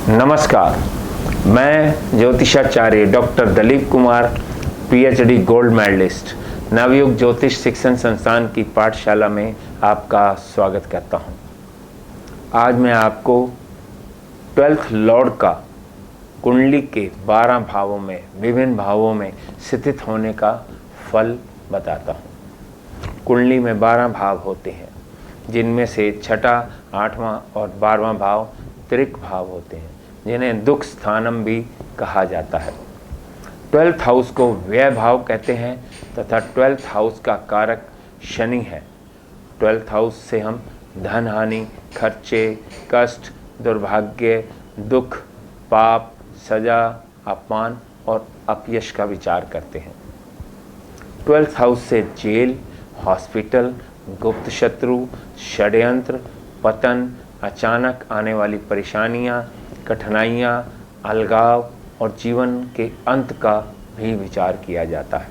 नमस्कार, मैं ज्योतिषाचार्य doctor Dalip Kumar, PhD gold medalist, Navyug Jyotish Shikshan संस्थान की पाठशाला में आपका स्वागत करता हूं। आज मैं आपको 12th लॉर्ड का कुंडली के 12 भावों में, विभिन्न भावों में स्थित होने का फल बताता हूं। कुंडली में 12 भाव होते हैं, जिनमें से छठा, 8वां और 12वां भाव त्रिक भाव होते हैं, जिन्हें दुख स्थानम भी कहा जाता है। 12th हाउस को व्यय भाव कहते हैं तथा 12th हाउस का कारक शनि है। 12th हाउस से हम धन हानि, खर्चे, कष्ट, दुर्भाग्य, दुख, पाप, सजा, अपमान और अपयश का विचार करते हैं। 12th हाउस से जेल, हॉस्पिटल, गुप्त शत्रु, षड्यंत्र, पतन, अचानक आने वाली परेशानियां, कठिनाइयाँ, अलगाव और जीवन के अंत का भी विचार किया जाता है।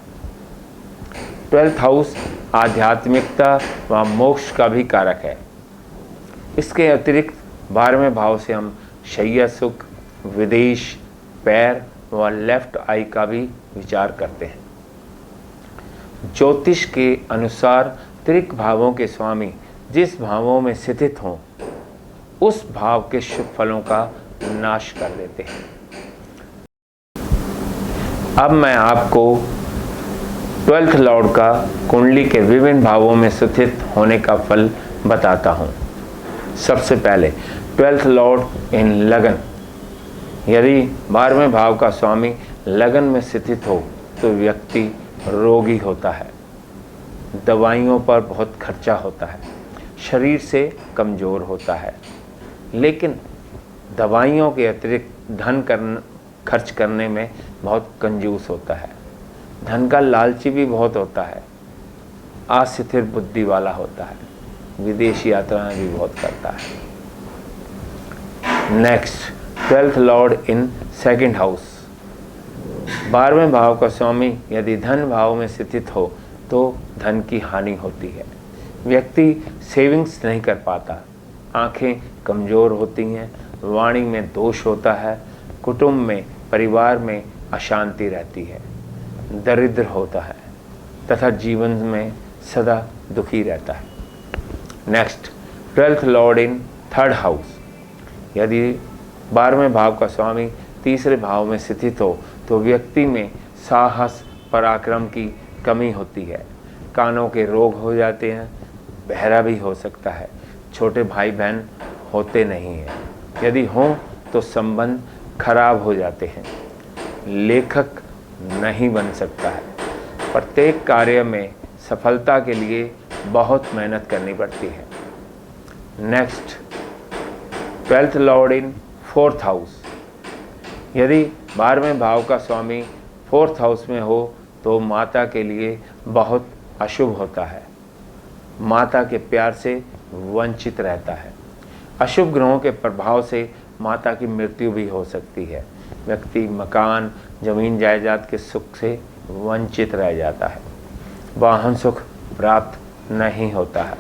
12th हाउस आध्यात्मिकता व मोक्ष का भी कारक है। इसके अतिरिक्त 12वें भाव से हम शैया सुख, विदेश, पैर व लेफ्ट आई का भी विचार करते हैं। ज्योतिष के अनुसार त्रिक भावों के स्वामी जिस भावों में स्थित हों, उस भाव के शुभ फलों का नाश कर देते हैं। अब मैं आपको 12th लॉर्ड का कुंडली के विभिन्न भावों में स्थित होने का फल बताता हूं। सबसे पहले 12th लॉर्ड इन लगन। यदि 12वें भाव का स्वामी लगन में स्थित हो तो व्यक्ति रोगी होता है, दवाइयों पर बहुत खर्चा होता है, शरीर से कमज़ोर होता है, लेकिन दवाइयों के अतिरिक्त धन खर्च करने में बहुत कंजूस होता है, धन का लालची भी बहुत होता है, अस्थिर बुद्धि वाला होता है, विदेश यात्राएं भी बहुत करता है। Next, 12th lord in second house. 12वें भाव का स्वामी यदि धन भाव में स्थित हो तो धन की हानि होती है, व्यक्ति सेविंग्स नहीं कर पाता, आंखें कमज़ोर होती हैं, वाणी में दोष होता है, कुटुंब में, परिवार में अशांति रहती है, दरिद्र होता है तथा जीवन में सदा दुखी रहता है। Next, 12th lord in third house. यदि 12वें भाव का स्वामी तीसरे भाव में स्थित हो तो व्यक्ति में साहस, पराक्रम की कमी होती है, कानों के रोग हो जाते हैं, बहरा भी हो सकता है, छोटे भाई बहन होते नहीं हैं, यदि हों तो संबंध खराब हो जाते हैं, लेखक नहीं बन सकता है, प्रत्येक कार्य में सफलता के लिए बहुत मेहनत करनी पड़ती है। Next, 12th lord in fourth house. यदि 12वें भाव का स्वामी 4th हाउस में हो तो माता के लिए बहुत अशुभ होता है, माता के प्यार से वंचित रहता है, अशुभ ग्रहों के प्रभाव से माता की मृत्यु भी हो सकती है, व्यक्ति मकान, जमीन जायदाद के सुख से वंचित रह जाता है, वाहन सुख प्राप्त नहीं होता है,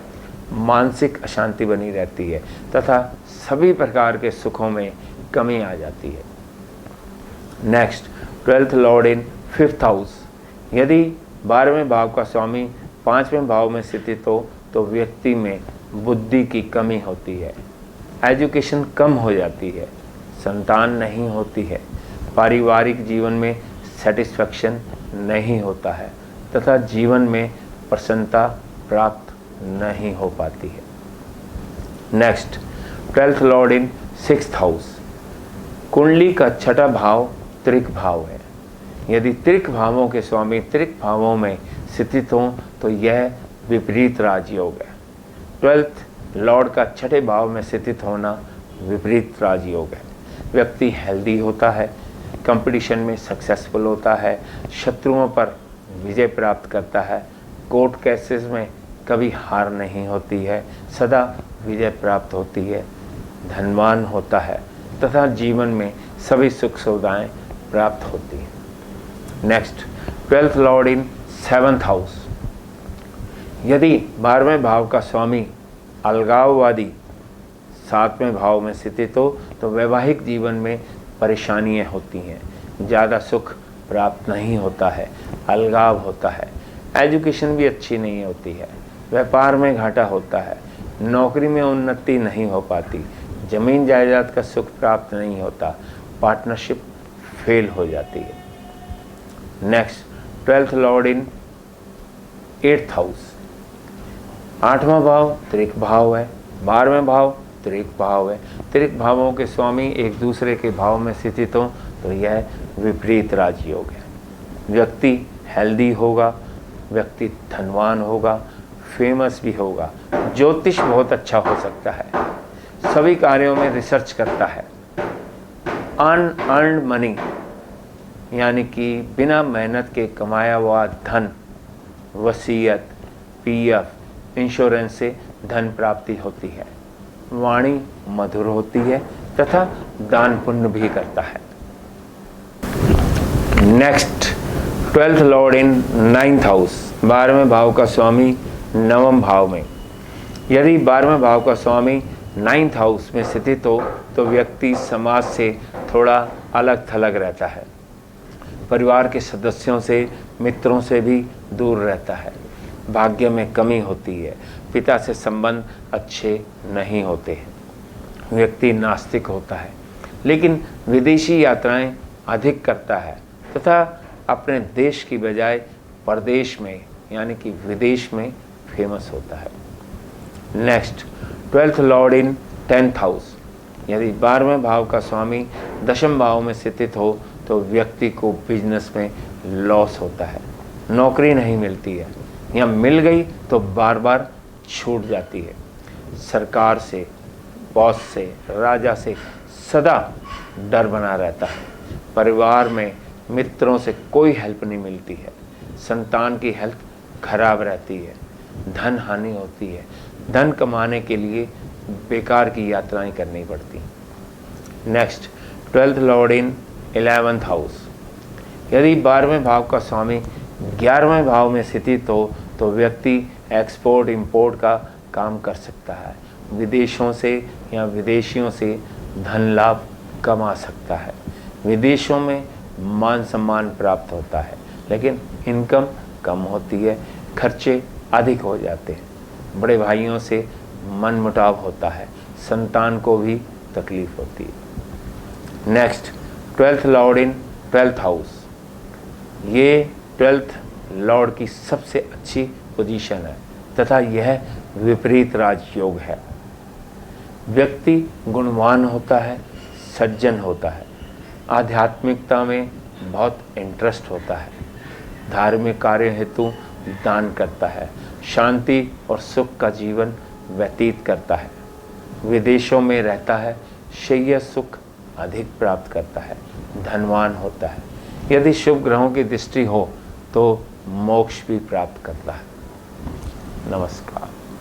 मानसिक अशांति बनी रहती है तथा सभी प्रकार के सुखों में कमी आ जाती है। नेक्स्ट, 12th लॉर्ड इन 5th हाउस। यदि 12वें भाव का स्वामी 5वें भाव में स्थित हो तो व्यक्ति में बुद्धि की कमी होती है, एजुकेशन कम हो जाती है, संतान नहीं होती है, पारिवारिक जीवन में सेटिस्फैक्शन नहीं होता है तथा जीवन में प्रसन्नता प्राप्त नहीं हो पाती है। नेक्स्ट, 12th लॉर्ड इन 6th हाउस। कुंडली का छठा भाव त्रिक भाव है। यदि त्रिक भावों के स्वामी त्रिक भावों में स्थित हों तो यह विपरीत राजयोग है। 12th लॉर्ड का छठे भाव में स्थित होना विपरीत राजयोग है। व्यक्ति हेल्दी होता है, कंपटीशन में सक्सेसफुल होता है, शत्रुओं पर विजय प्राप्त करता है, कोर्ट केसेस में कभी हार नहीं होती है, सदा विजय प्राप्त होती है, धनवान होता है तथा जीवन में सभी सुख सुविधाएं प्राप्त होती हैं। नेक्स्ट, 12th लॉर्ड इन 7th हाउस। यदि 12वें भाव का स्वामी अलगाववादी, 7वें भाव में स्थित हो तो वैवाहिक जीवन में परेशानियां होती हैं, ज़्यादा सुख प्राप्त नहीं होता है, अलगाव होता है, एजुकेशन भी अच्छी नहीं होती है, व्यापार में घाटा होता है, नौकरी में उन्नति नहीं हो पाती, जमीन जायदाद का सुख प्राप्त नहीं होता, पार्टनरशिप फेल हो जाती है। नेक्स्ट, 12th लॉर्ड इन 8th हाउस। 8वां भाव त्रिक भाव है, 12वें भाव त्रिक भाव है। त्रिक भावों के स्वामी एक दूसरे के भाव में स्थित हों तो यह विपरीत राजयोग है। व्यक्ति हेल्दी होगा, व्यक्ति धनवान होगा, फेमस भी होगा, ज्योतिष बहुत अच्छा हो सकता है, सभी कार्यों में रिसर्च करता है, अनअर्न्ड मनी यानी कि बिना मेहनत के कमाया हुआ धन, वसीयत, पीएफ, इंश्योरेंस से धन प्राप्ति होती है, वाणी मधुर होती है तथा दान पुण्य भी करता है। नेक्स्ट, 12th लॉर्ड इन 9th हाउस। 12वें भाव का स्वामी 9वें भाव में। यदि 12वें भाव का स्वामी 9th हाउस में स्थित हो तो व्यक्ति समाज से थोड़ा अलग थलग रहता है, परिवार के सदस्यों से, मित्रों से भी दूर रहता है, भाग्य में कमी होती है, पिता से संबंध अच्छे नहीं होते हैं, व्यक्ति नास्तिक होता है, लेकिन विदेशी यात्राएं अधिक करता है तथा अपने देश की बजाय परदेश में यानी कि विदेश में फेमस होता है। नेक्स्ट, 12th लॉर्ड इन 10th हाउस। यदि 12वें भाव का स्वामी 10वें भाव में स्थित हो तो व्यक्ति को बिजनेस में लॉस होता है, नौकरी नहीं मिलती है या मिल गई तो बार बार छूट जाती है, सरकार से, बॉस से, राजा से सदा डर बना रहता है, परिवार में मित्रों से कोई हेल्प नहीं मिलती है, संतान की हेल्थ खराब रहती है, धन हानि होती है, धन कमाने के लिए बेकार की यात्राएं करनी पड़ती। नेक्स्ट, 12th लॉर्ड इन 11th हाउस। यदि 12वें भाव का स्वामी 11वें भाव में स्थित हो तो व्यक्ति एक्सपोर्ट इंपोर्ट का काम कर सकता है, विदेशों से या विदेशियों से धन लाभ कमा सकता है, विदेशों में मान सम्मान प्राप्त होता है, लेकिन इनकम कम होती है, खर्चे अधिक हो जाते हैं, बड़े भाइयों से मनमुटाव होता है, संतान को भी तकलीफ होती है। नेक्स्ट, 12th लॉर्ड इन 12th हाउस। ये 12th लॉर्ड की सबसे अच्छी पोजीशन है तथा यह विपरीत राजयोग है। व्यक्ति गुणवान होता है, सज्जन होता है, आध्यात्मिकता में बहुत इंटरेस्ट होता है, धार्मिक कार्य हेतु दान करता है, शांति और सुख का जीवन व्यतीत करता है, विदेशों में रहता है, शैय सुख अधिक प्राप्त करता है, धनवान होता है, यदि शुभ ग्रहों की दृष्टि हो तो मोक्ष भी प्राप्त करता है। नमस्कार।